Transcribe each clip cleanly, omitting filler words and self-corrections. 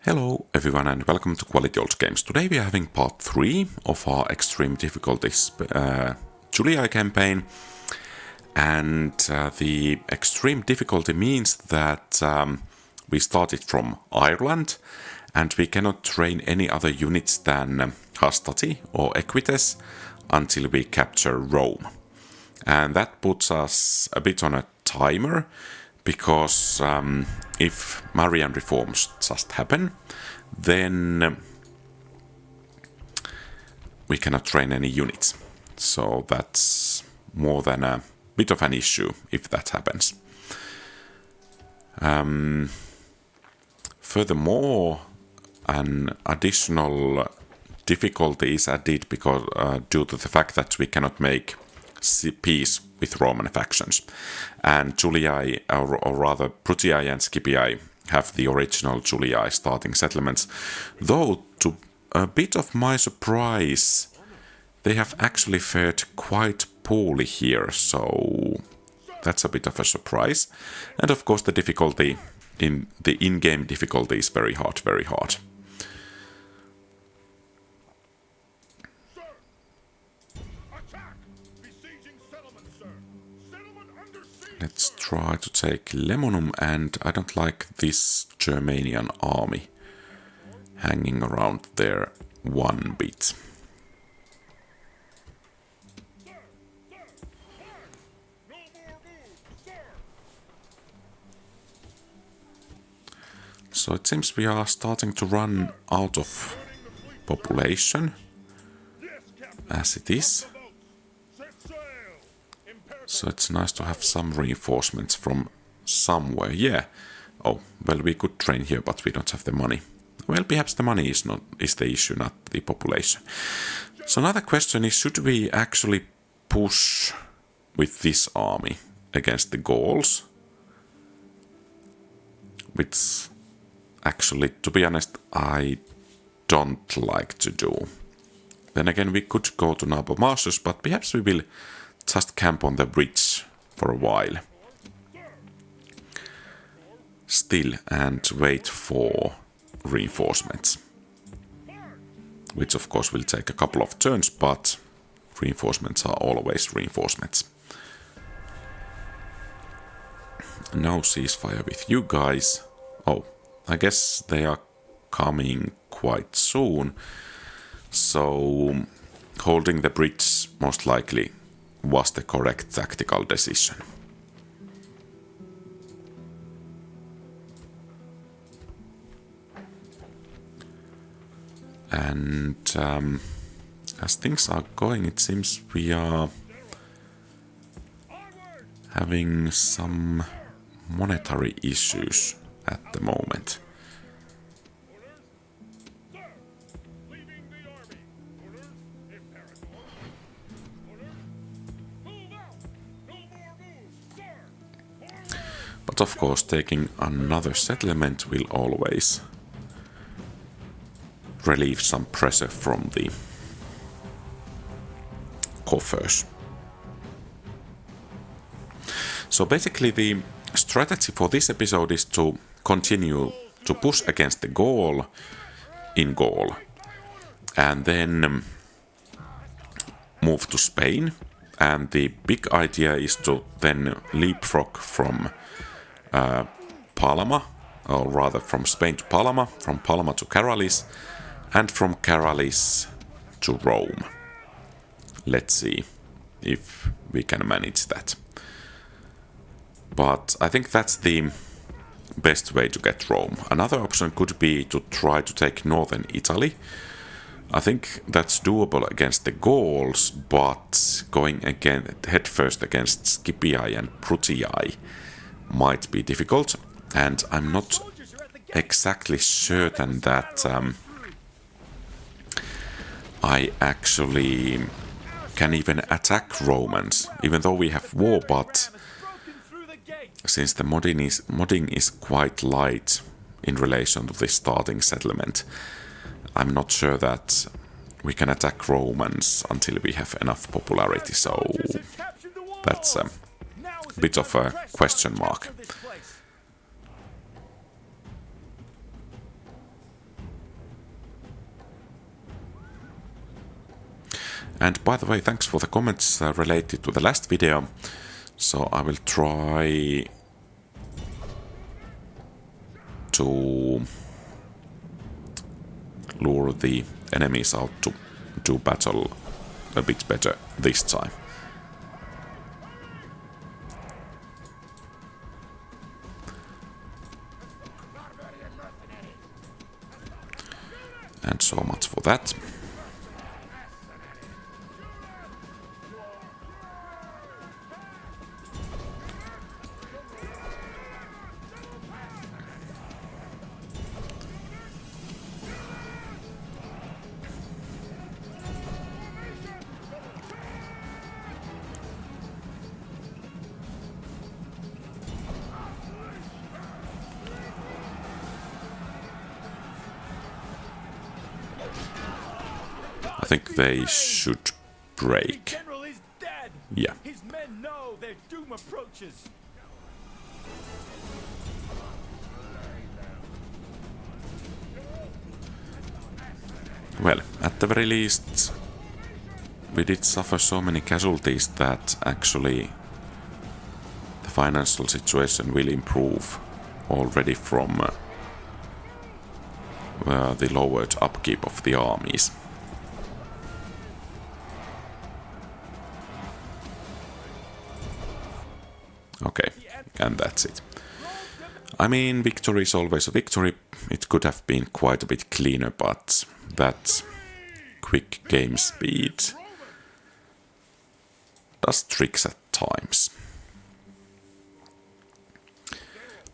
Hello everyone and welcome to QualityOldGames. Today we are having part 3 of our extreme difficulties Julii campaign, and the extreme difficulty means that we started from Ireland and we cannot train any other units than Hastati or Equites until we capture Rome. And that puts us a bit on a timer, because if Marian reforms just happen, then we cannot train any units. So that's more than a bit of an issue if that happens. Furthermore, an additional difficulty is added because due to the fact that we cannot make peace with Roman factions. And Julii, or rather Brutii and Scipii, have the original Julii starting settlements. Though, to a bit of my surprise, they have actually fared quite poorly here, so that's a bit of a surprise. And of course the difficulty, in the in-game difficulty, is very hard, very hard. Let's try to take Lemonum, and I don't like this Germanian army hanging around there one bit. So it seems we are starting to run out of population, as it is. So it's nice to have some reinforcements from somewhere. Yeah. Oh, well, we could train here, but we don't have the money. Well, perhaps the money is the issue, not the population. So another question is, should we actually push with this army against the Gauls? Which actually, to be honest, I don't like to do. Then again, we could go to Narbo Martius, but perhaps we will just camp on the bridge for a while still and wait for reinforcements, which of course will take a couple of turns, but reinforcements are always reinforcements. No ceasefire with you guys. Oh, I guess they are coming quite soon, so holding the bridge most likely was the correct tactical decision. And as things are going, it seems we are having some monetary issues at the moment. But of course, taking another settlement will always relieve some pressure from the coffers. So basically the strategy for this episode is to continue to push against the Gaul in Gaul, and then move to Spain. And the big idea is to then leapfrog from Palma, or rather from Spain to Palma, from Palma to Caralis, and from Caralis to Rome. Let's see if we can manage that. But I think that's the best way to get Rome. Another option could be to try to take northern Italy. I think that's doable against the Gauls, but going again headfirst against Scipii and Brutii might be difficult, and I'm not exactly certain that I actually can even attack Romans, even though we have war, but since the modding is quite light in relation to this starting settlement, I'm not sure that we can attack Romans until we have enough popularity, so that's a bit of a question mark. And by the way, thanks for the comments related to the last video. So I will try to lure the enemies out to do battle a bit better this time. And so much for that. I think they should break. General is dead. Yeah. His men know their doom approaches. Well, at the very least, we did suffer so many casualties that actually the financial situation will improve already from the lowered upkeep of the armies. Okay, and that's it. I mean, victory is always a victory. It could have been quite a bit cleaner, but that quick game speed does tricks at times.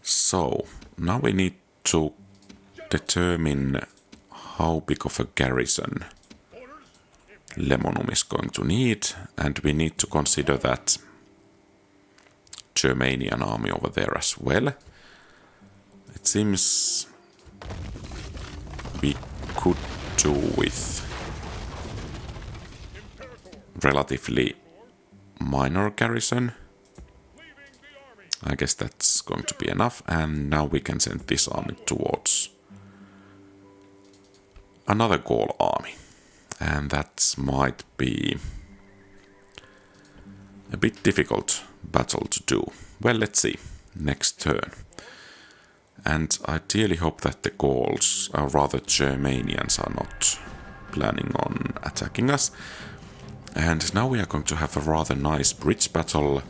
So, now we need to determine how big of a garrison Lemonum is going to need, and we need to consider that Germanian army over there as well. It seems we could do with relatively minor garrison. I guess that's going to be enough, and now we can send this army towards another Gaul army, and that might be a bit difficult battle to do. Well, let's see. Next turn. And I ideally hope that the Gauls, or rather Germanians, are not planning on attacking us. And now we are going to have a rather nice bridge battle.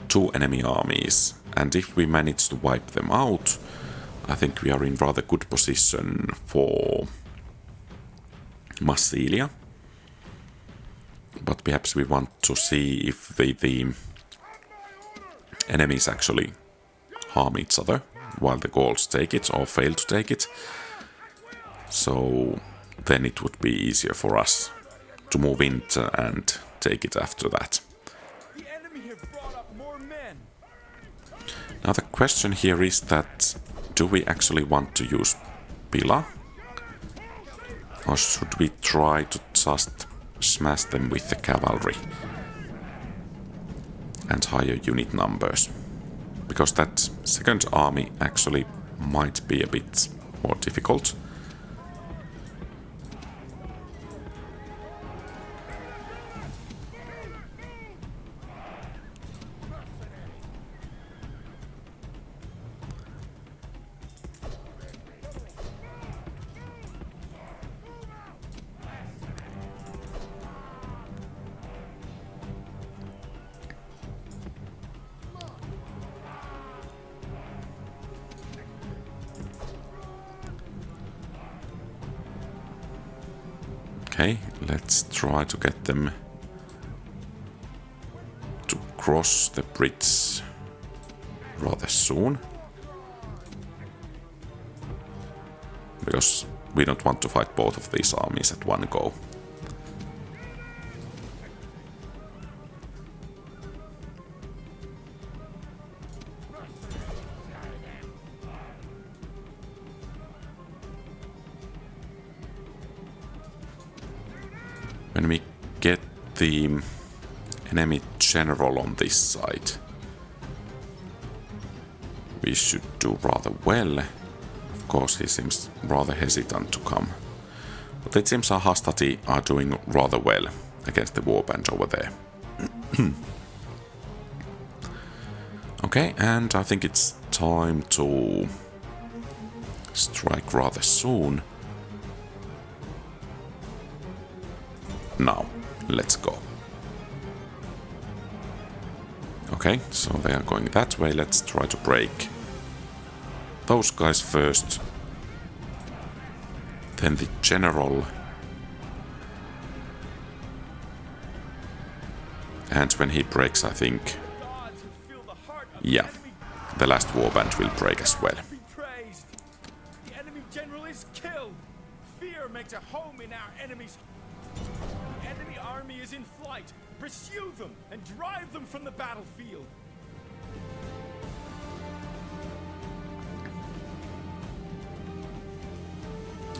Two enemy armies. And if we manage to wipe them out, I think we are in rather good position for Massilia. But perhaps we want to see if the enemies actually harm each other while the Gauls take it or fail to take it. So then it would be easier for us to move in and take it after that. The enemy have brought up more men. Now the question here is that, do we actually want to use Pila? Or should we try to just smash them with the cavalry and higher unit numbers? Because that second army actually might be a bit more difficult. Okay, let's try to get them to cross the bridge rather soon. Because we don't want to fight both of these armies at one go. When we get the enemy general on this side, we should do rather well. Of course, he seems rather hesitant to come But it seems our Hastati are doing rather well against the Warbands over there. Okay, and I think it's time to strike rather soon. Now, let's go. Okay, so they are going that way. Let's try to break those guys first. Then the general. And when he breaks, I think, yeah, the last warband will break as well. The enemy general is killed. Fear makes a home in our enemies. The enemy army is in flight. Pursue them and drive them from the battlefield.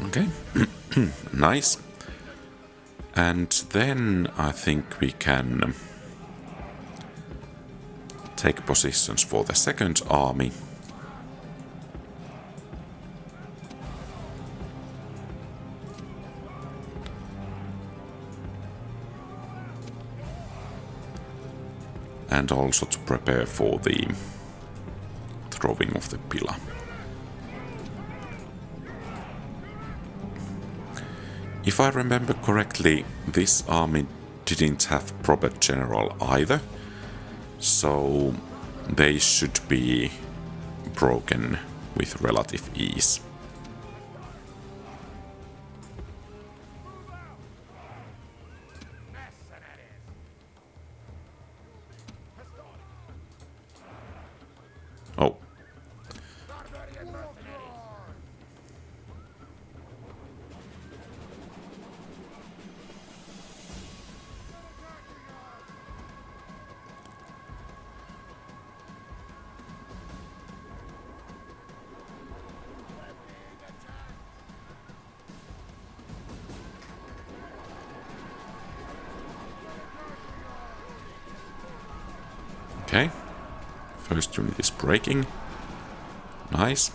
Okay, nice. And then I think we can take positions for the second army. And also to prepare for the throwing of the pillar. If I remember correctly, this army didn't have proper general either, so they should be broken with relative ease. Oh. Okay, first unit is breaking. Nice.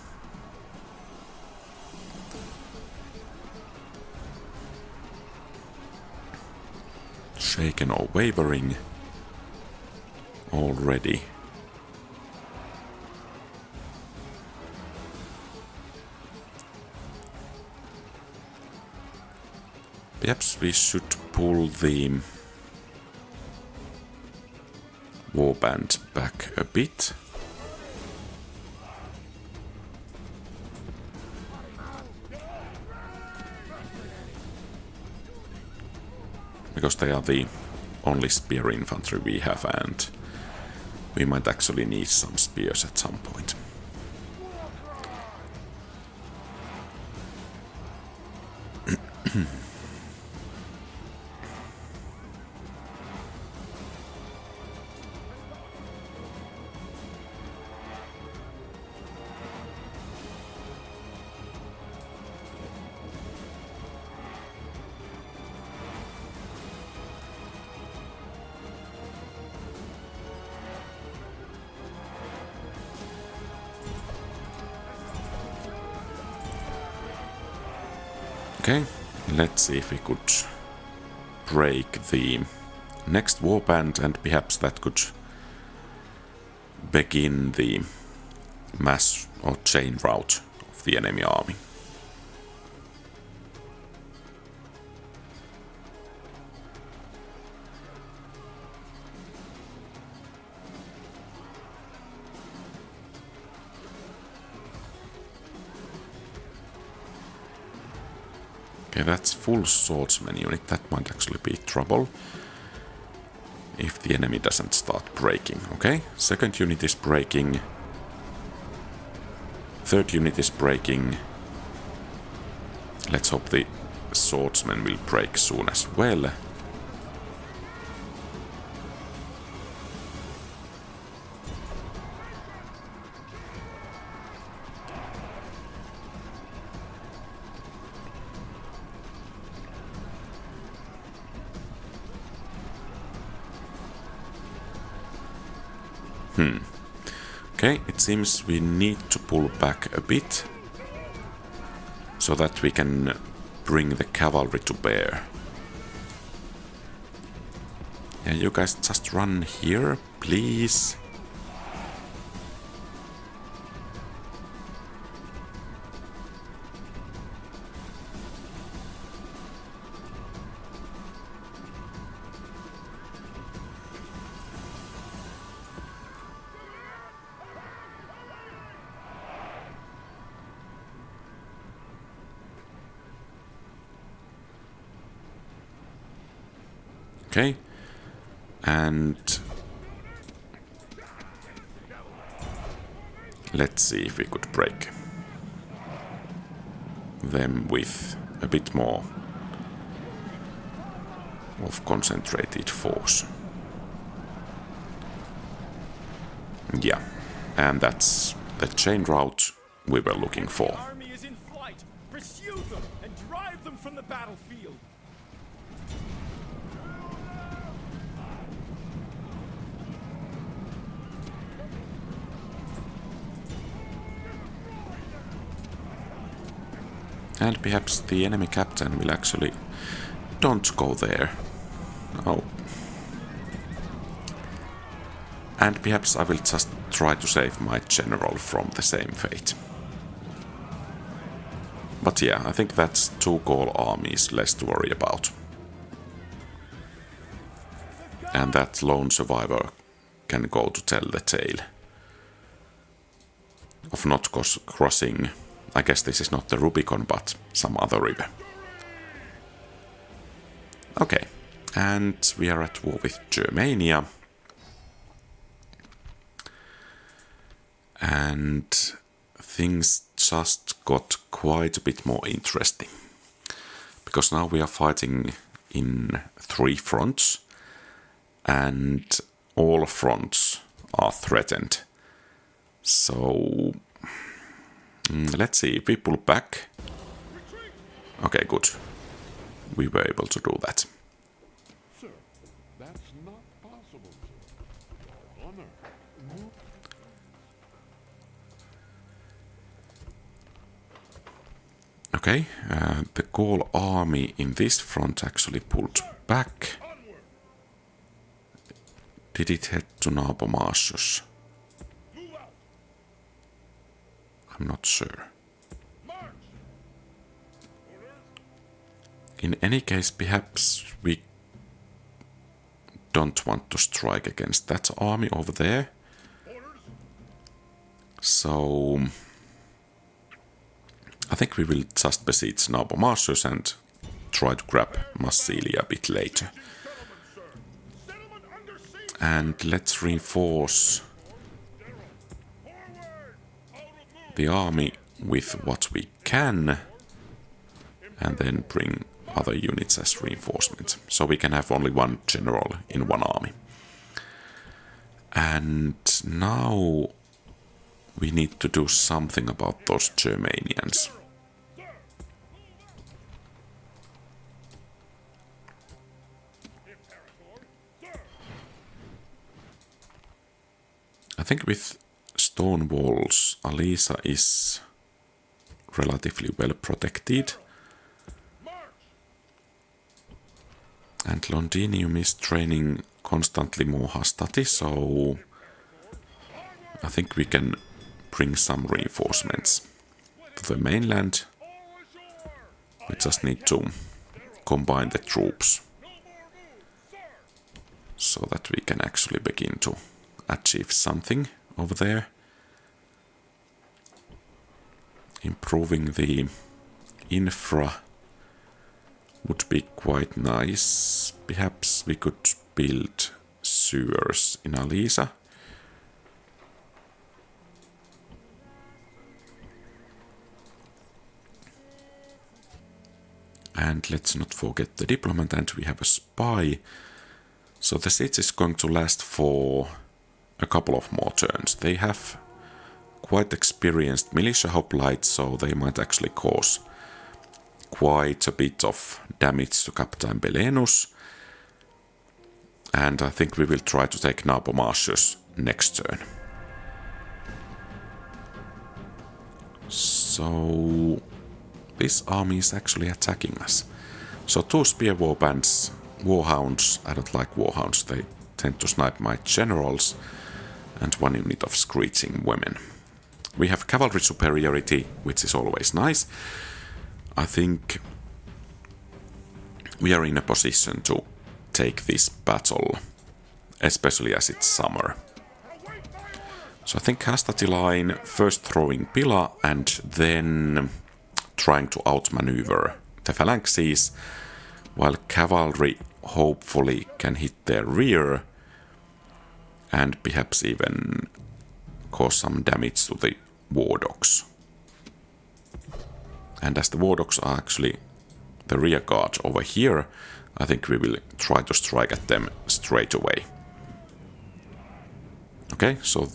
Shaken or wavering already. Perhaps we should pull the warband back a bit. Because they are the only spear infantry we have, and we might actually need some spears at some point. Okay, let's see if we could break the next warband, and perhaps that could begin the mass or chain rout of the enemy army. Okay, that's full swordsman unit. That might actually be trouble if the enemy doesn't start breaking. Okay, second unit is breaking. Third unit is breaking. Let's hope the swordsman will break soon as well. Okay, it seems we need to pull back a bit so that we can bring the cavalry to bear. Yeah, you guys just run here, please. Okay, and let's see if we could break them with a bit more of concentrated force. Yeah, and that's the chain route we were looking for. The army is in flight. Pursue them and drive them from the battlefield. And perhaps the enemy captain will actually... Don't go there. Oh. And perhaps I will just try to save my general from the same fate. But yeah, I think that's 2 Gaul armies less to worry about. And that lone survivor can go to tell the tale of not crossing... I guess this is not the Rubicon, but some other river. Okay, and we are at war with Germania. And things just got quite a bit more interesting. Because now we are fighting in 3 fronts. And all fronts are threatened. So... let's see, if we pull back... Okay, good. We were able to do that. Sir, that's not possible, sir. Honor. Okay, the Gaul army in this front actually pulled back. Did it head to Narbo Martius? I'm not sure. In any case, perhaps we don't want to strike against that army over there. So I think we will just besiege Narbo Martius and try to grab Massilia a bit later. And let's reinforce the army with what we can, and then bring other units as reinforcement. So we can have only 1 general in 1 army. And now we need to do something about those Germanians. I think with stone walls, Alesia is relatively well protected. And Londinium is training constantly more Hastati, so I think we can bring some reinforcements to the mainland. We just need to combine the troops so that we can actually begin to achieve something over there. Improving the infra would be quite nice. Perhaps we could build sewers in Alesia. And let's not forget the diplomat, and we have a spy. So the siege is going to last for a couple of more turns. They have quite experienced militia hoplites, so they might actually cause quite a bit of damage to Captain Belenus. And I think we will try to take Narbo Martius next turn. So this army is actually attacking us. So 2 Spear Warbands, Warhounds. I don't like Warhounds, they tend to snipe my generals. And 1 unit of Screeching Women. We have cavalry superiority, which is always nice. I think we are in a position to take this battle, especially as it's summer. So I think Hastati line first throwing Pila and then trying to outmaneuver the phalanxes, while cavalry hopefully can hit their rear and perhaps even cause some damage to the war dogs. And as the war dogs are actually the rear guard over here, I think we will try to strike at them straight away. Okay, so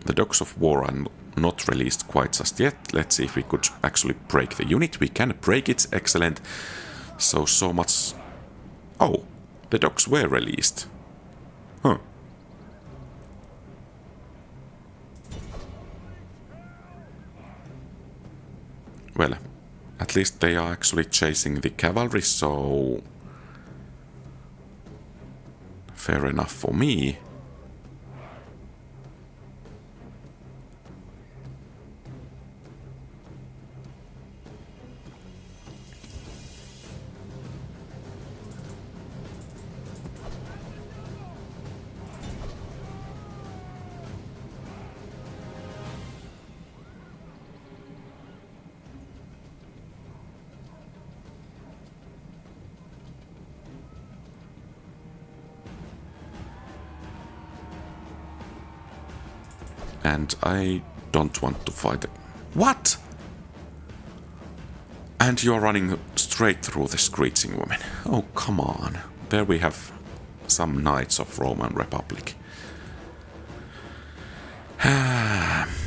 the dogs of war are not released quite just yet. Let's see if we could actually break the unit. We can break it, excellent. So much... Oh, the dogs were released. Huh. Well, at least they are actually chasing the cavalry, so... fair enough for me. And I don't want to fight. What? And you're running straight through the Screeching Women. Oh, come on. There we have some Knights of Roman Republic.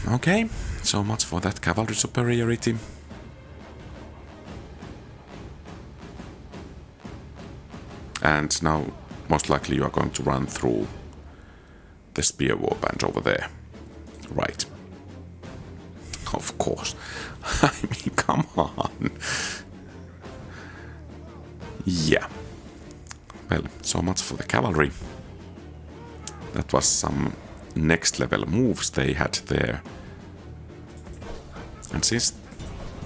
Okay, so much for that cavalry superiority. And now, most likely you are going to run through the Spear Warband over there. Right. Of course. I mean, come on. Yeah. Well, so much for the cavalry. That was some next level moves they had there. And since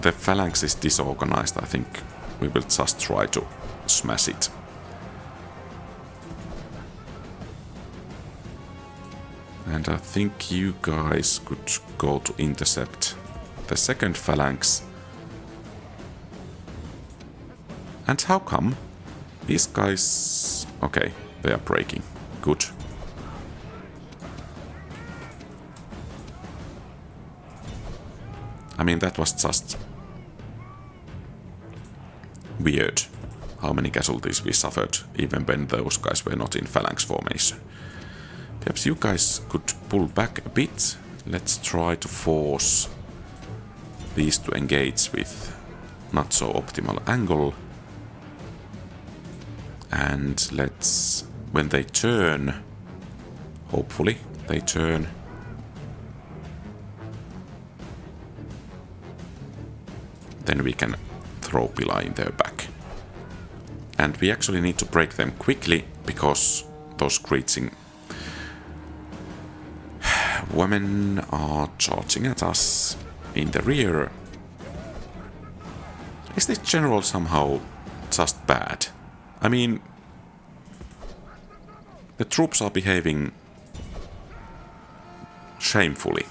the phalanx is disorganized, I think we will just try to smash it. And I think you guys could go to intercept the second phalanx. And how come? These guys... Okay, they are breaking. Good. I mean, that was just... weird. How many casualties we suffered, even when those guys were not in phalanx formation. Perhaps you guys could pull back a bit. Let's try to force these to engage with not so optimal angle. And let's, when they turn, hopefully they turn, then we can throw Pila in their back. And we actually need to break them quickly, because those Screeching Women are charging at us in the rear. Is this general somehow just bad? I mean, the troops are behaving shamefully.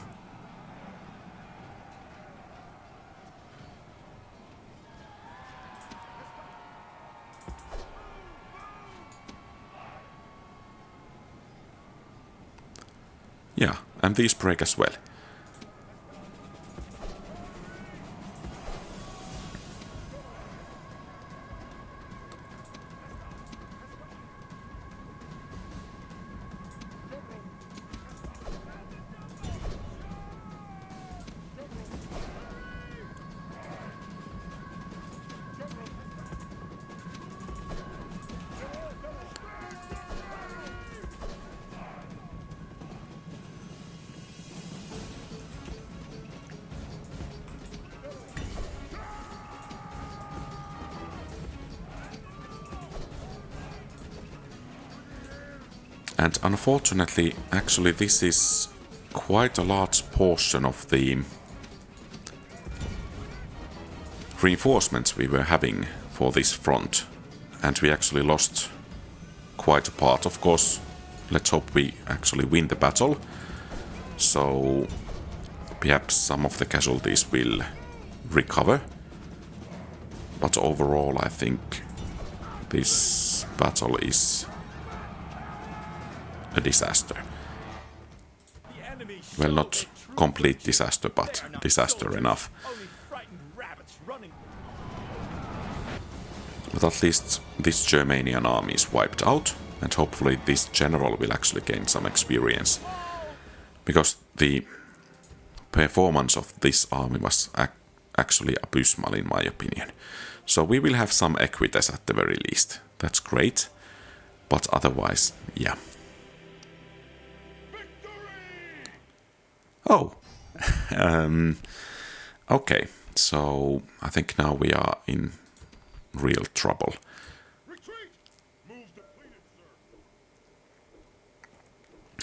Yeah, and these break as well. And unfortunately, actually this is quite a large portion of the reinforcements we were having for this front. And we actually lost quite a part, of course. Let's hope we actually win the battle. So perhaps some of the casualties will recover. But overall, I think this battle is a disaster. Well, not complete disaster, but disaster enough. But at least this Germanian army is wiped out, and hopefully this general will actually gain some experience. Because the performance of this army was actually abysmal in my opinion. So we will have some Equites at the very least. That's great. But otherwise, yeah. Oh! Okay, so I think now we are in real trouble.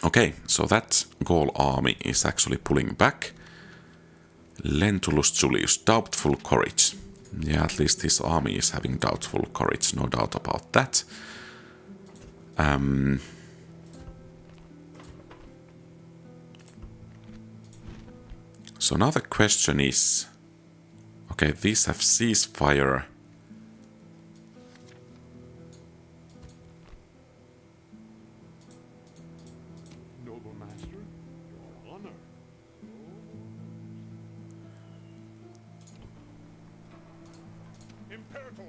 Okay, so that Gaul army is actually pulling back. Lentulus Julius, doubtful courage. Yeah, at least his army is having doubtful courage, no doubt about that. So now the question is... Okay, these have ceasefire. Noble master, your honor. Imperator.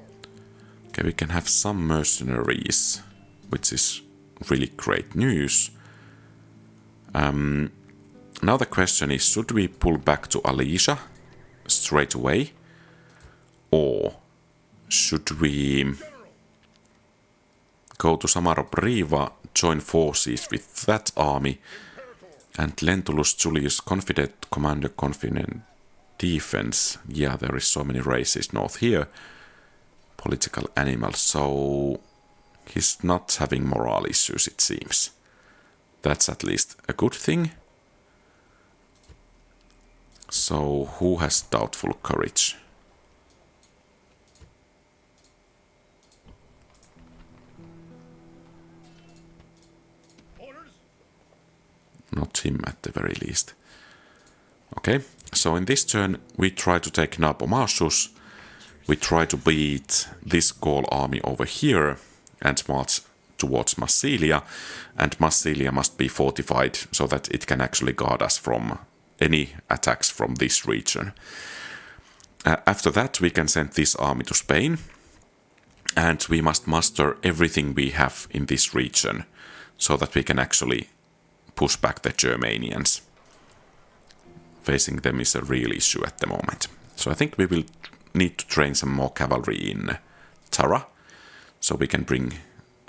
Okay, we can have some mercenaries, which is really great news. Now the question is, should we pull back to Alesia straight away? Or should we go to Samabrobriva, join forces with that army, and Lentulus Julius, confident commander, confident defense. Yeah, there is so many races north here. Political animal, so he's not having morale issues, it seems. That's at least a good thing. So, who has doubtful courage? Orders. Not him at the very least. Okay, so in this turn we try to take Narbo Martius. We try to beat this Gaul army over here and march towards Massilia. And Massilia must be fortified so that it can actually guard us from any attacks from this region. After that we can send this army to Spain. And we must muster everything we have in this region so that we can actually push back the Germanians. Facing them is a real issue at the moment. So I think we will need to train some more cavalry in Tara, so we can bring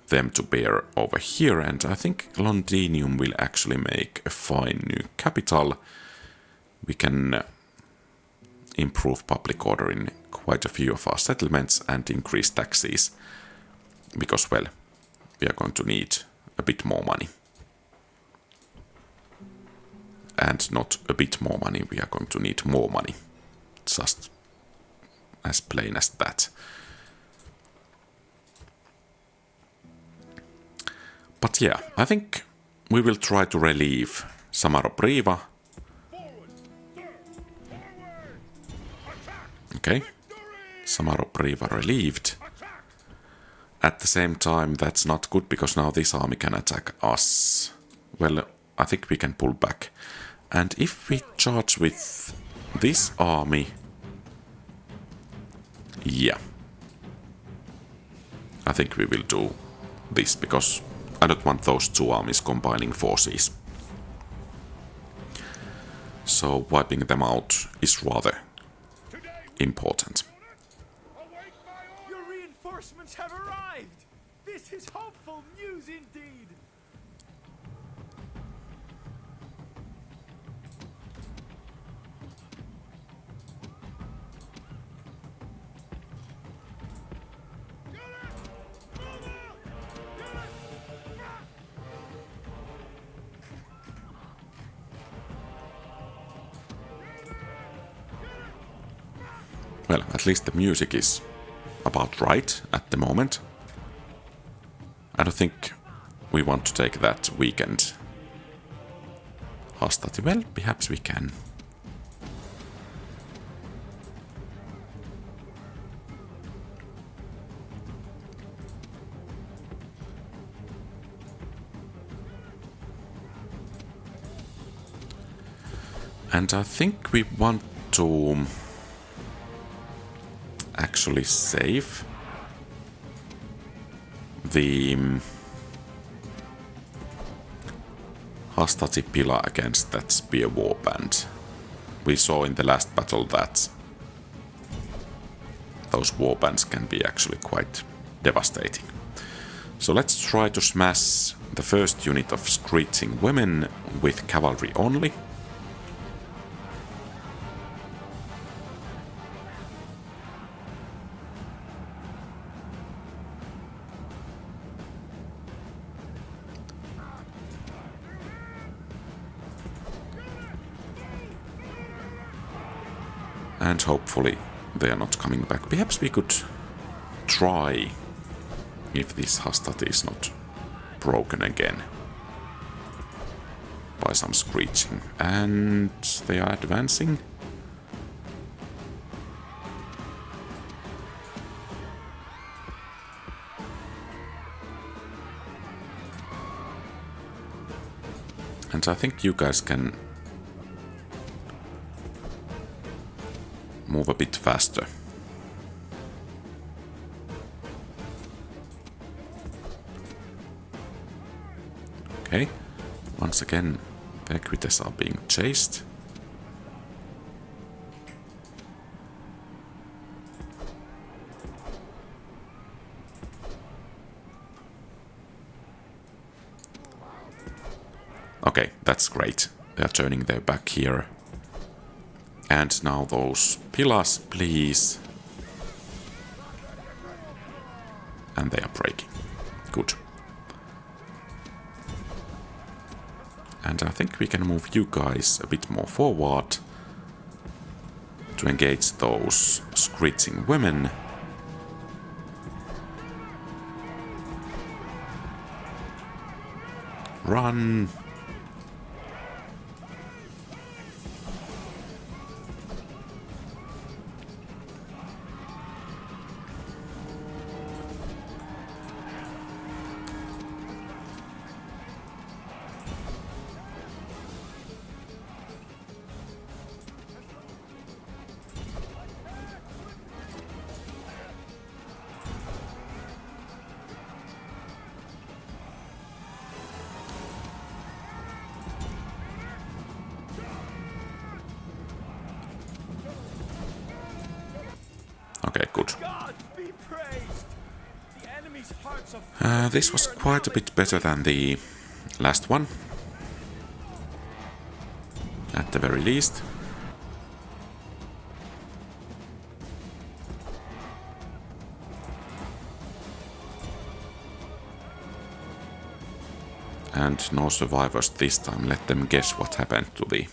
them to bear over here. And I think Londinium will actually make a fine new capital. We can improve public order in quite a few of our settlements and increase taxes, because, well, we are going to need a bit more money. And not a bit more money, we are going to need more money. Just as plain as that. But yeah, I think we will try to relieve Samabrobriva. Okay, Samabrobriva relieved. At the same time, that's not good, because now this army can attack us. Well, I think we can pull back. And if we charge with this army... Yeah. I think we will do this, because I don't want those two armies combining forces. So wiping them out is rather important. Your reinforcements have arrived! This is hopeful news indeed! Well, at least the music is about right at the moment. I don't think we want to take that weekend. Hastati, well, perhaps we can. And I think we want to actually save the Hastati Pila against that Spear Warband. We saw in the last battle that those warbands can be actually quite devastating. So let's try to smash the first unit of Screeching Women with cavalry only. And hopefully they are not coming back. Perhaps we could try if this Hastati is not broken again by some screeching. And they are advancing. And I think you guys can move a bit faster. Okay, once again the Equites are being chased. Okay, that's great. They are turning their back here. And now those pillars, please. And they are breaking. Good. And I think we can move you guys a bit more forward to engage those Screeching Women. Run! Okay, good. This was quite a bit better than the last one, at the very least. And no survivors this time. Let them guess what happened to the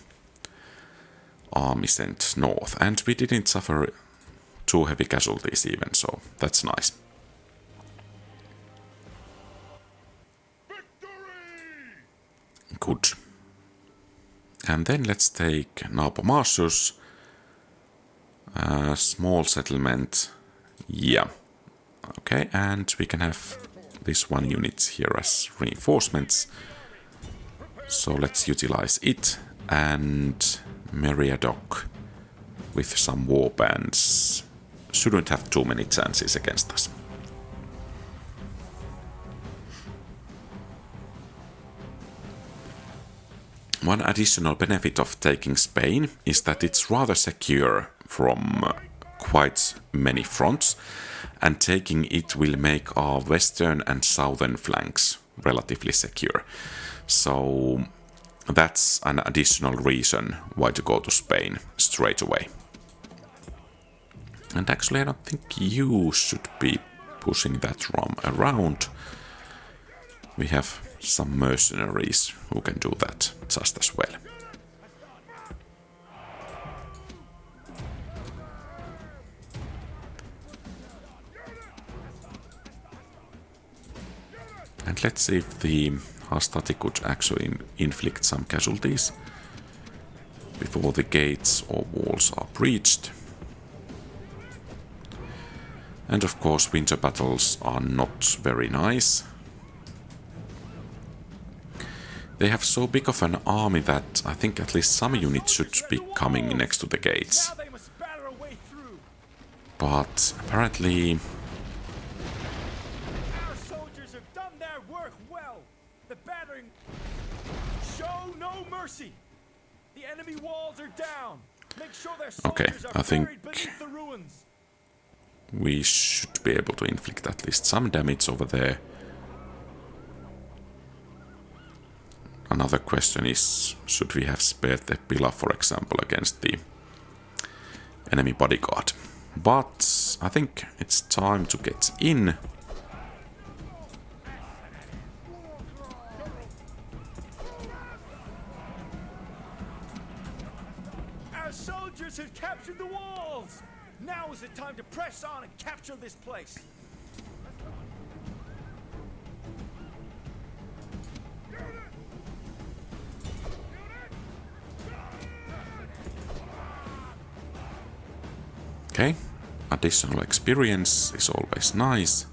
army sent north. And we didn't suffer too heavy casualties even, so that's nice. Good. And then let's take Narbo Martius. Small settlement. Yeah. Okay, and we can have this one unit here as reinforcements. So let's utilize it. And Meriadoc with some warbands shouldn't have too many chances against us. One additional benefit of taking Spain is that it's rather secure from quite many fronts, and taking it will make our western and southern flanks relatively secure. So that's an additional reason why to go to Spain straight away. And actually I don't think you should be pushing that ROM around. We have some mercenaries who can do that just as well. And let's see if the Hastati could actually inflict some casualties before the gates or walls are breached. And of course, winter battles are not very nice. They have so big of an army that I think at least some units should be coming next to the gates. But apparently... Our soldiers have done their work well. The battering show no mercy. The enemy walls are down. Make sure their soldiers are buried beneath the ruins. We should be able to inflict at least some damage over there. Another question is, should we have spared the pillar, for example, against the enemy bodyguard? But I think it's time to get in. Our soldiers have captured the walls. Now is the time to press on and capture this place. Okay, additional experience is always nice.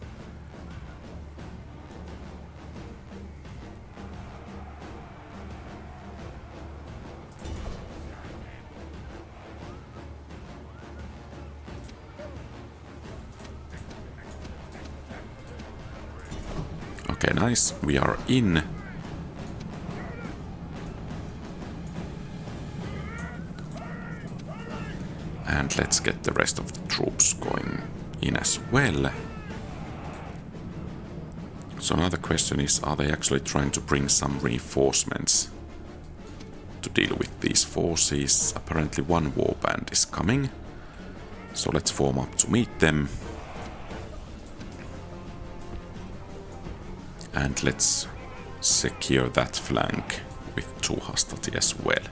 Okay, nice. We are in. And let's get the rest of the troops going in as well. So another question is, are they actually trying to bring some reinforcements to deal with these forces? Apparently one warband is coming. So let's form up to meet them. And let's secure that flank with 2 Hastati as well.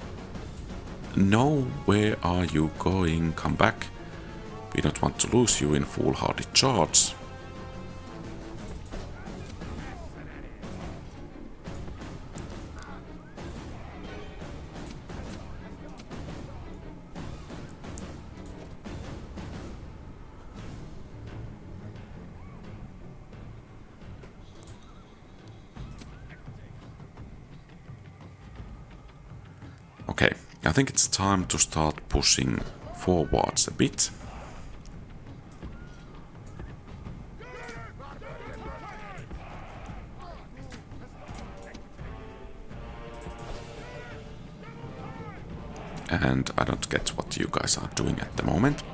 No, where are you going? Come back. We don't want to lose you in foolhardy charge. Okay, I think it's time to start pushing forwards a bit. And I don't get what you guys are doing at the moment.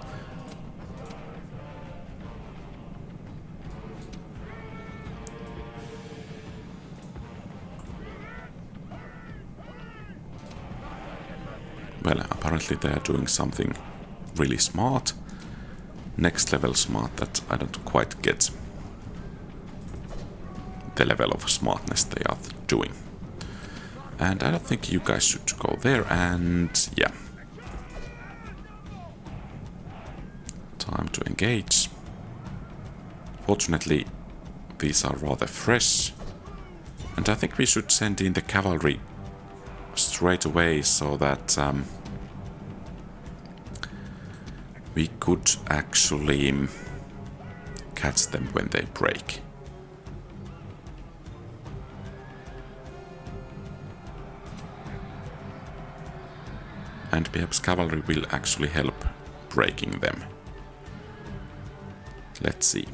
Well, apparently they are doing something really smart. Next level smart that I don't quite get the level of smartness they are doing. And I don't think you guys should go there, and yeah. Time to engage. Fortunately, these are rather fresh. And I think we should send in the cavalry straight away so that we could actually catch them when they break. And perhaps cavalry will actually help breaking them. Let's see.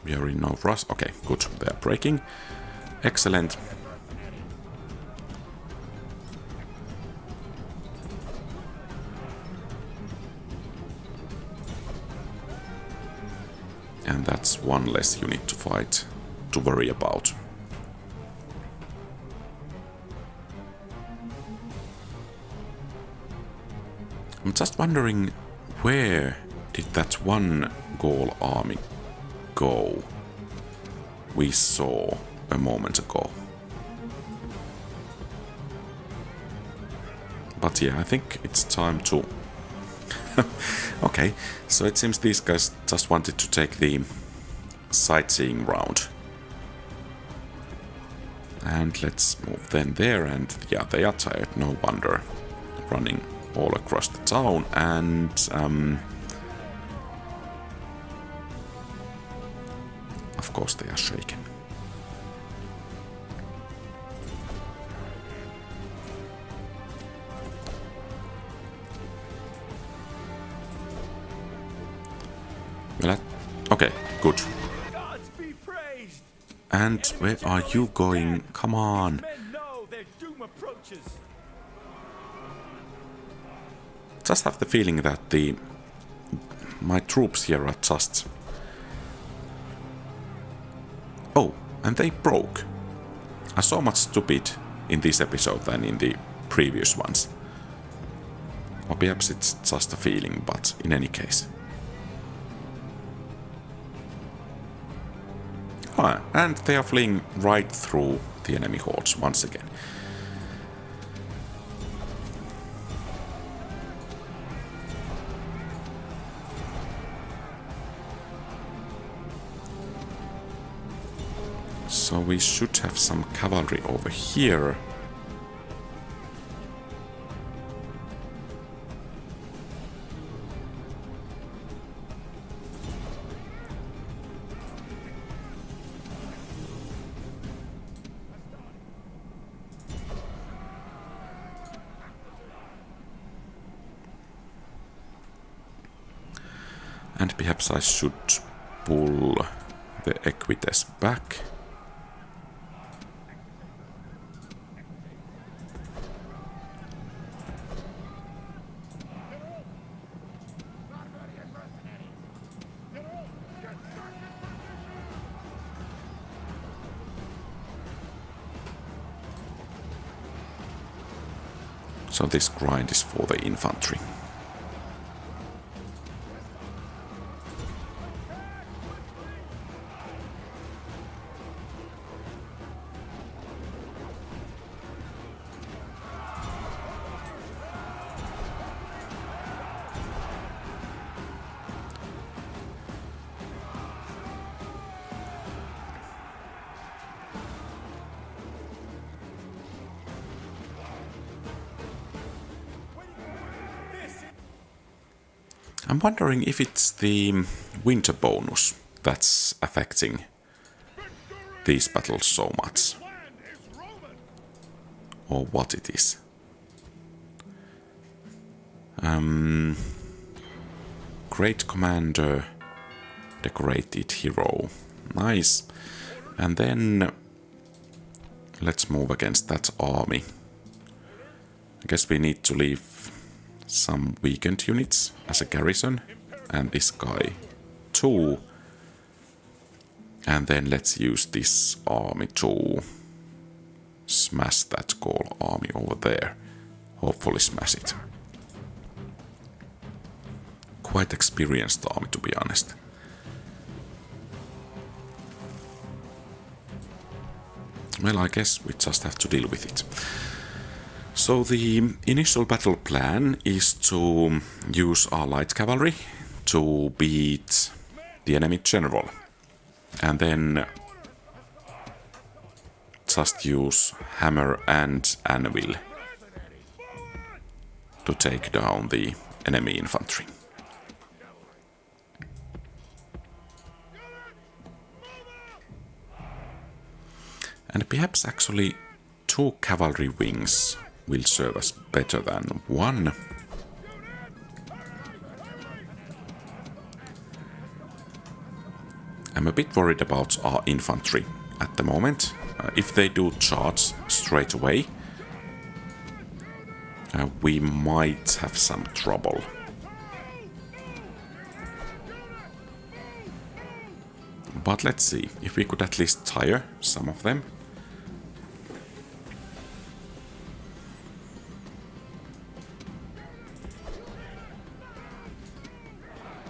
We are in no rush. Okay, good. They are breaking. Excellent. And that's one less unit to fight, to worry about. I'm just wondering, where did that one Gaul army go? we saw a moment ago. But yeah, I think it's time to... Okay, so it seems these guys just wanted to take the sightseeing round. And let's move then there, and yeah, they are tired, no wonder. Running all across the town, and of course they are shaken. Well, okay, good. Gods be praised. And where are you going? Come on. Men know their doom approaches. Just have the feeling that my troops here are just... Oh, and they broke. I saw much stupid in this episode than in the previous ones. Or perhaps it's just a feeling, but in any case. Ah, and they are fleeing right through the enemy hordes once again. So we should have some cavalry over here. And perhaps I should pull the Equites back. So this grind is for the infantry. I'm wondering if it's the winter bonus that's affecting these battles so much. Or what it is. Great commander, decorated hero. Nice. And then let's move against that army. I guess we need to leave some weakened units as a garrison, and this guy too. And then let's use this army to smash that Gaul army over there. Hopefully smash it. Quite experienced army, to be honest. Well, I guess we just have to deal with it. So the initial battle plan is to use our light cavalry to beat the enemy general. And then just use hammer and anvil to take down the enemy infantry. And perhaps actually 2 cavalry wings will serve us better than 1. I'm a bit worried about our infantry at the moment. If they do charge straight away, we might have some trouble. But let's see if we could at least tire some of them.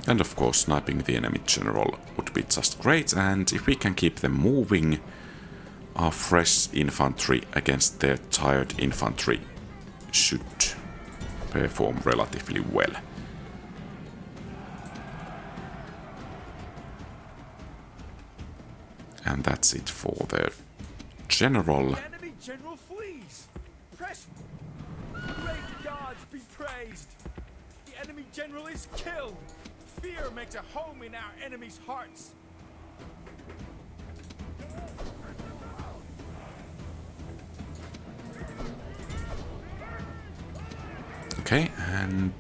And of course, sniping the enemy general would be just great, and if we can keep them moving, our fresh infantry against their tired infantry should perform relatively well. And that's it for the general. The enemy general flees. Press. Great gods be praised. The enemy general is killed. Fear makes a home in our enemies' hearts. Okay, and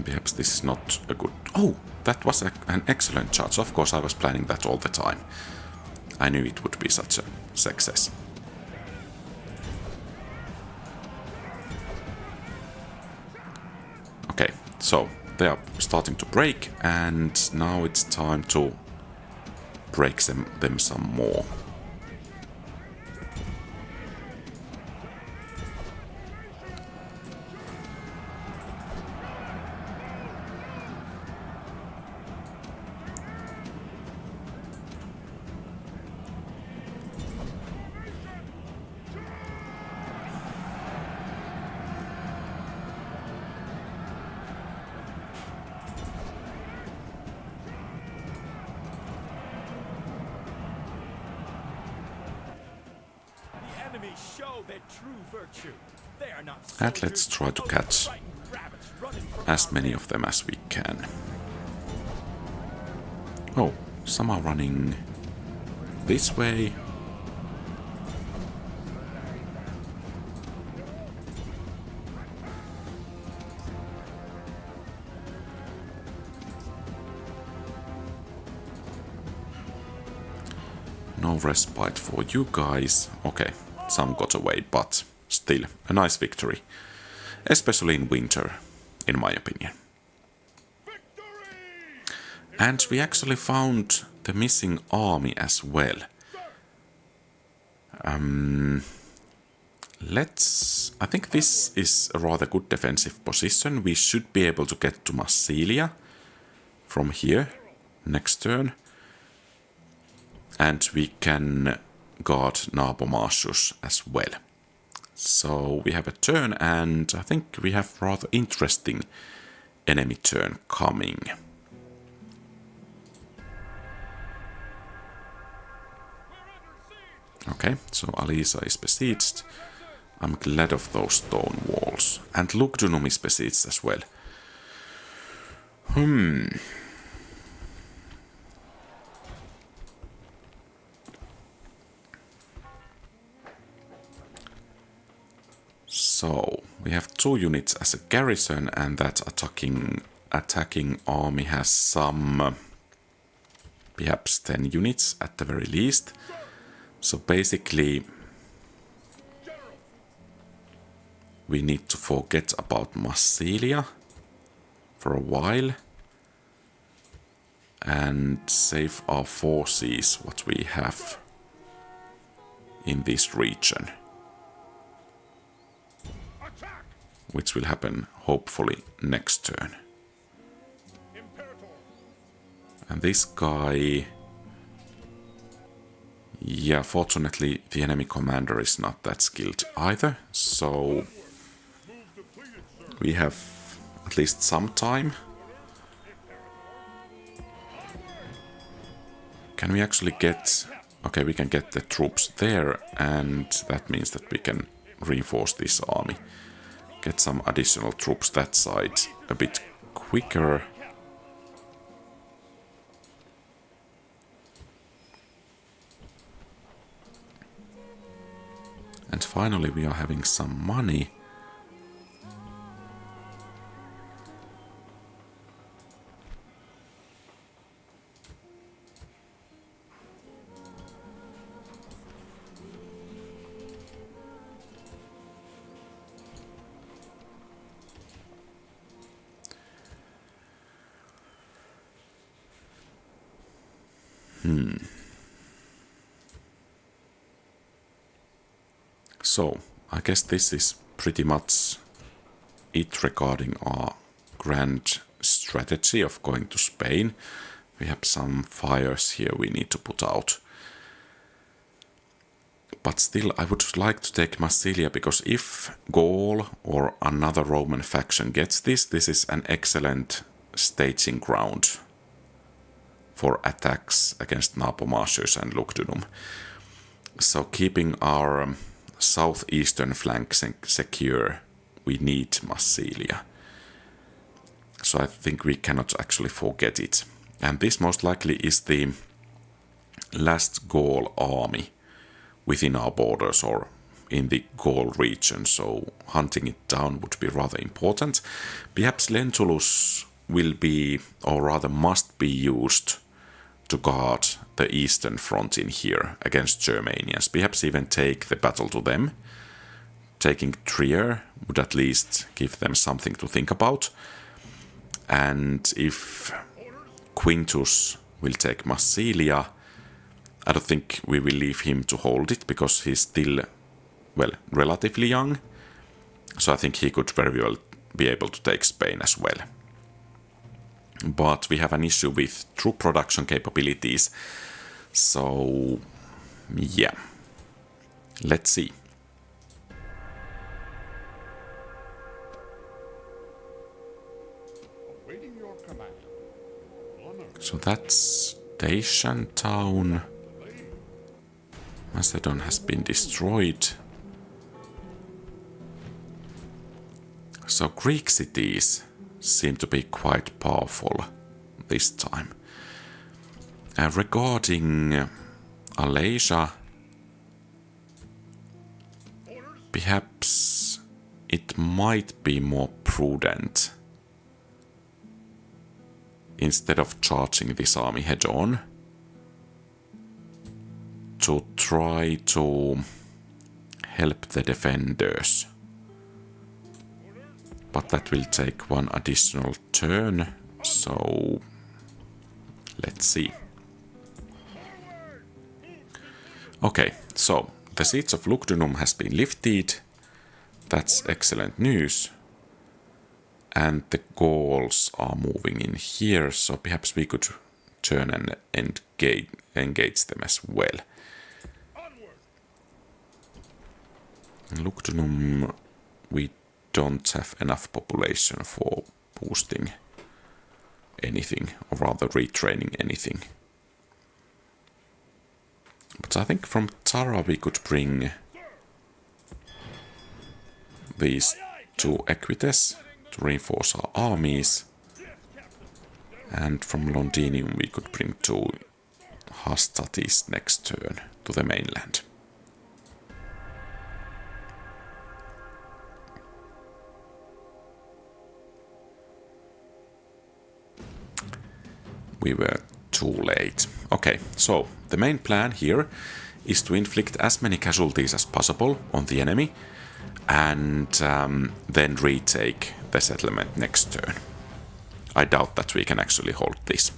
perhaps this is not a good... Oh, that was an excellent charge. Of course, I was planning that all the time. I knew it would be such a success. Okay, so they are starting to break, and now it's time to break them some more. Show their true virtue. They are not And let's try to catch as many of them as we can. Oh, some are running this way. No respite for you guys. Okay. Some got away, but still a nice victory. Especially in winter, in my opinion. And we actually found the missing army as well. I think this is a rather good defensive position. We should be able to get to Massilia from here next turn. And we can guard Narbo Martius as well. So we have a turn, and I think we have rather interesting enemy turn coming. Okay, so Alesia is besieged. I'm glad of those stone walls. And Lugdunum is besieged as well. So, we have 2 units as a garrison, and that attacking army has some, perhaps 10 units at the very least. So basically, we need to forget about Massilia for a while and save our forces, what we have in this region. Which will happen, hopefully, next turn. And this guy... Yeah, fortunately, the enemy commander is not that skilled either, so... We have at least some time. Can we actually get... Okay, we can get the troops there, and that means that we can reinforce this army. Get some additional troops that side a bit quicker. And finally we are having some money. So, I guess this is pretty much it regarding our grand strategy of going to Spain. We have some fires here we need to put out. But still, I would like to take Massilia, because if Gaul or another Roman faction gets this, this is an excellent staging ground for attacks against Narbo, Martius and Lugdunum. So keeping our southeastern flank secure, we need Massilia. So I think we cannot actually forget it. And this most likely is the last Gaul army within our borders or in the Gaul region, so hunting it down would be rather important. Perhaps Lentulus will be, or rather must be, used to guard the eastern front in here against Germanians. Perhaps even take the battle to them. Taking Trier would at least give them something to think about. And if Quintus will take Massilia, I don't think we will leave him to hold it, because he's still, well, relatively young. So I think he could very well be able to take Spain as well. But we have an issue with troop production capabilities. So, yeah. Let's see. Awaiting your command. Honor. So that's Dacian town. Macedon has been destroyed. So Greek cities seem to be quite powerful this time. Regarding Alesia, perhaps it might be more prudent, instead of charging this army head on, to try to help the defenders. But that will take one additional turn, so let's see. Okay, so the siege of Lugdunum has been lifted. That's excellent news. And the Gauls are moving in here, so perhaps we could turn and engage them as well. In Lugdunum, we don't have enough population for boosting anything, or rather retraining anything. But I think from Tara we could bring these two Equites to reinforce our armies. And from Londinium we could bring two Hastatis next turn to the mainland. We were too late. Okay, so the main plan here is to inflict as many casualties as possible on the enemy and then retake the settlement next turn. I doubt that we can actually hold this.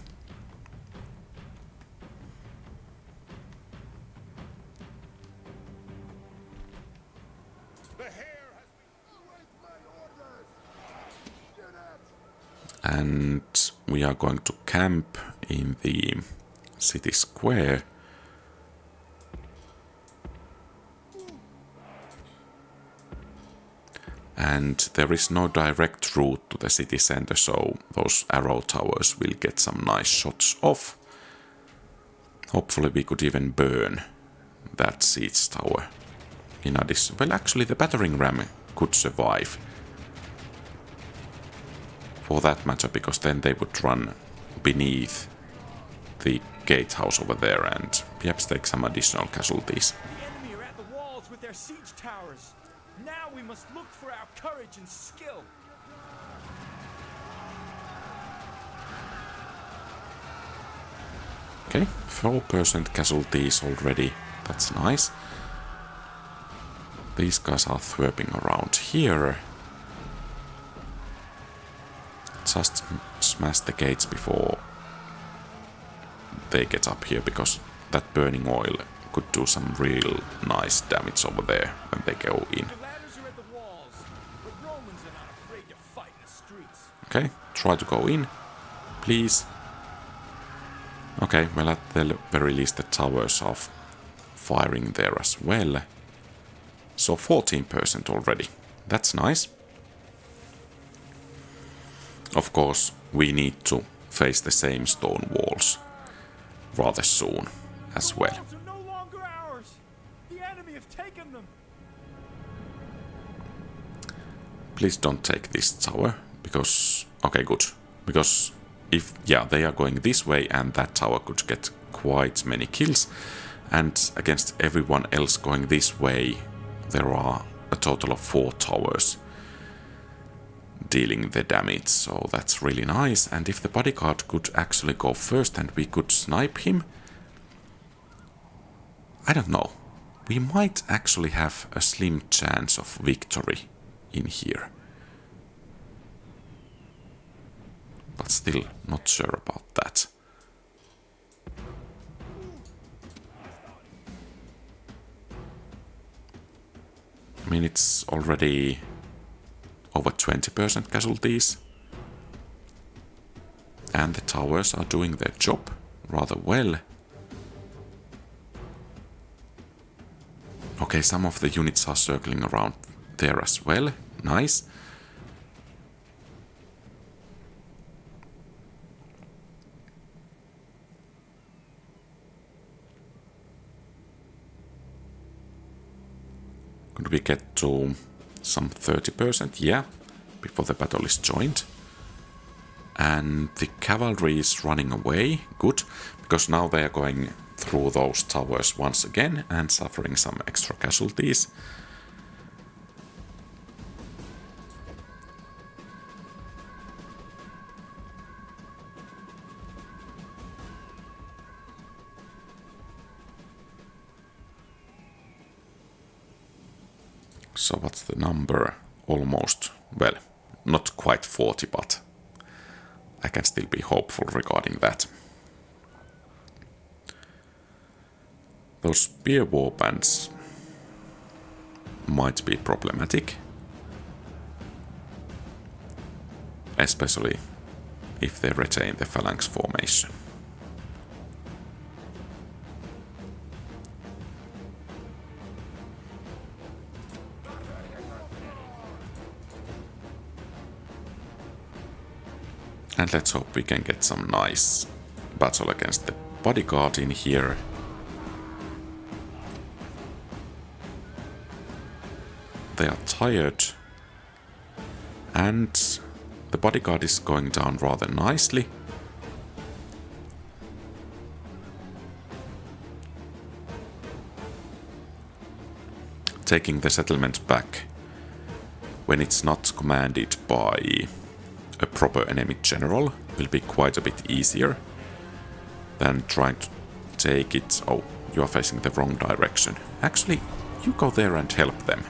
And we are going to camp in the city square. And there is no direct route to the city center, so those arrow towers will get some nice shots off. Hopefully we could even burn that siege tower. In addition, well, actually the battering ram could survive. For that matter, because then they would run beneath the gatehouse over there and perhaps take some additional casualties. The enemy are at the walls with their siege towers. Now we must look for our courage and skill. Okay, 4% casualties already. That's nice. These guys are thwerping around here. Just smash the gates before they get up here, because that burning oil could do some real nice damage over there when they go in. The ladders are at the walls, but Romans are not afraid to fight in the streets. Okay, try to go in, please. Okay, well at the very least the towers are firing there as well. So 14% already. That's nice. Of course, we need to face the same stone walls rather soon as well. The walls are no longer ours. The enemy have taken them. Please don't take this tower, because... Okay, good. Because if, yeah, they are going this way and that tower could get quite many kills. And against everyone else going this way, there are a total of 4 towers dealing the damage, so that's really nice. And if the bodyguard could actually go first and we could snipe him, I don't know. We might actually have a slim chance of victory in here. But still not sure about that. I mean, it's already over 20% casualties. And the towers are doing their job rather well. Okay, some of the units are circling around there as well. Nice. Could we get to some 30%? Yeah, before the battle is joined. And the cavalry is running away. Good, because now they are going through those towers once again and suffering some extra casualties. So what's the number? Almost, well, not quite 40, but I can still be hopeful regarding that. Those Spear Warbands might be problematic, especially if they retain the phalanx formation. And let's hope we can get some nice battle against the bodyguard in here. They are tired. And the bodyguard is going down rather nicely. Taking the settlement back when it's not commanded by a proper enemy general will be quite a bit easier than trying to take it... Oh, you are facing the wrong direction. Actually, you go there and help them.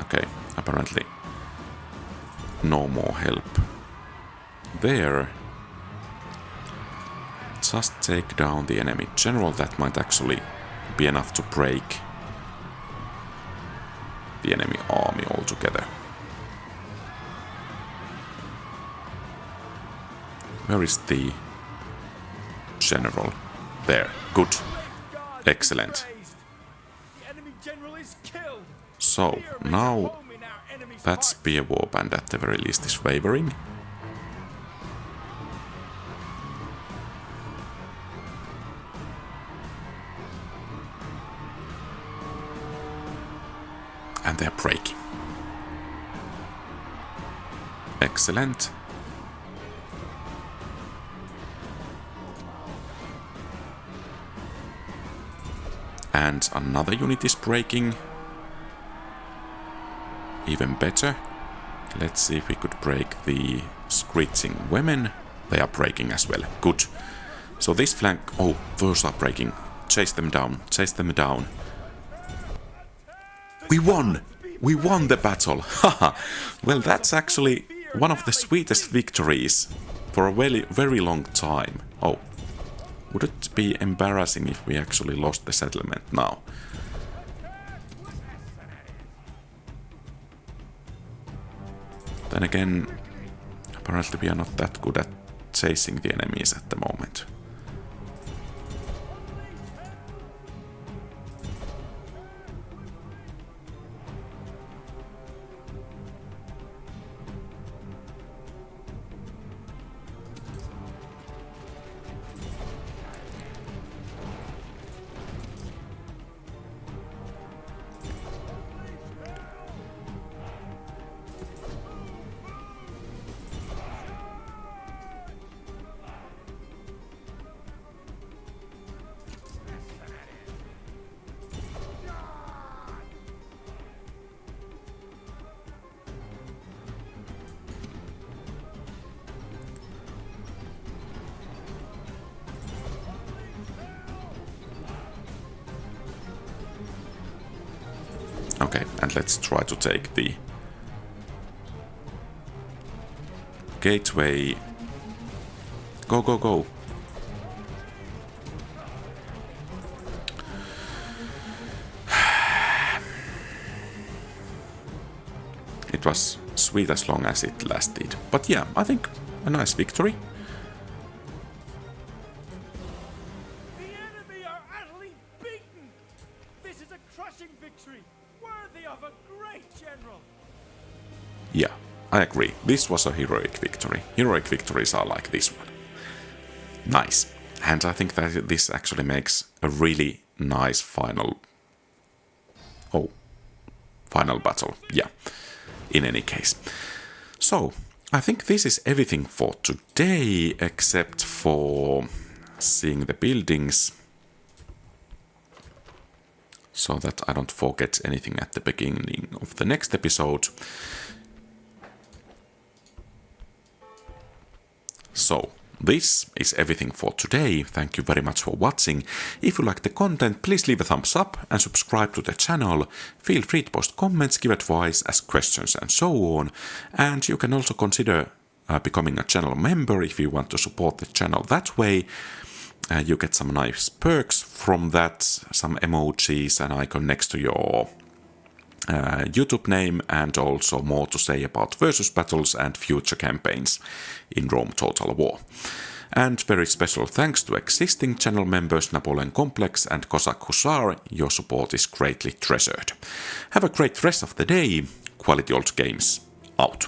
Okay, apparently no more help there. Just take down the enemy general. That might actually be enough to break the enemy army altogether. Where is the general? There. Good. Excellent. So, now that Spear Warband at the very least is wavering. And they're breaking. Excellent. And another unit is breaking. Even better. Let's see if we could break the screeching women. They are breaking as well. Good. So this flank... Oh, those are breaking Chase them down. Chase them down. We won! We won the battle! Haha! Well, that's actually one of the sweetest victories for a very, very long time. Oh. Would it be embarrassing if we actually lost the settlement now? Then again, apparently we are not that good at chasing the enemies at the moment. Okay, and let's try to take the gateway. Go, go, go. It was sweet as long as it lasted. But yeah, I think a nice victory. The enemy are utterly beaten! This is a crushing victory, worthy of a great general! Yeah, I agree. This was a heroic victory. Heroic victories are like this one. Nice. And I think that this actually makes a really nice final... Oh. Final battle. Yeah. In any case. So, I think this is everything for today, except for seeing the buildings. So that I don't forget anything at the beginning of the next episode. So, this is everything for today. Thank you very much for watching. If you like the content, please leave a thumbs up and subscribe to the channel. Feel free to post comments, give advice, ask questions and so on. And you can also consider becoming a channel member if you want to support the channel that way. You get some nice perks from that, some emojis, an icon next to your YouTube name, and also more to say about versus battles and future campaigns in Rome Total War. And very special thanks to existing channel members Napoleon Complex and Cossack Hussar. Your support is greatly treasured. Have a great rest of the day. QualityOldGames out.